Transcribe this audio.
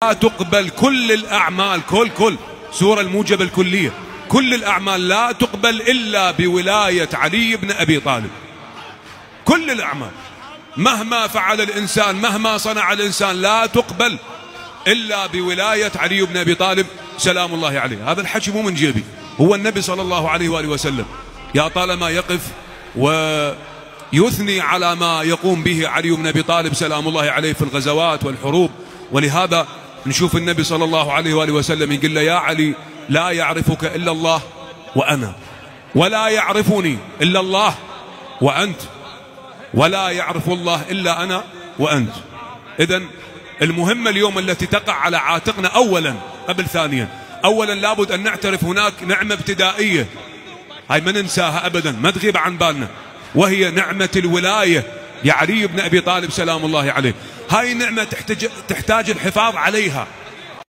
لا تقبل كل الأعمال، كل سورة الموجبة الكلية، كل الأعمال لا تقبل إلا بولاية علي بن أبي طالب. كل الأعمال مهما فعل الإنسان، مهما صنع الإنسان، لا تقبل إلا بولاية علي بن أبي طالب سلام الله عليه. هذا الحكي مو من جيبي، هو النبي صلى الله عليه وآله وسلم يا طالما يقف ويثني على ما يقوم به علي بن أبي طالب سلام الله عليه في الغزوات والحروب. ولهذا نشوف النبي صلى الله عليه وآله وسلم يقول له يا علي لا يعرفك إلا الله وأنا، ولا يعرفني إلا الله وأنت، ولا يعرف الله إلا أنا وأنت. إذن المهمة اليوم التي تقع على عاتقنا أولا قبل ثانيا، أولا لابد أن نعترف هناك نعمة ابتدائية، هاي ما ننساها أبدا، ما تغيب عن بالنا، وهي نعمة الولاية يا علي بن أبي طالب سلام الله عليه. هاي نعمة تحتاج الحفاظ عليها.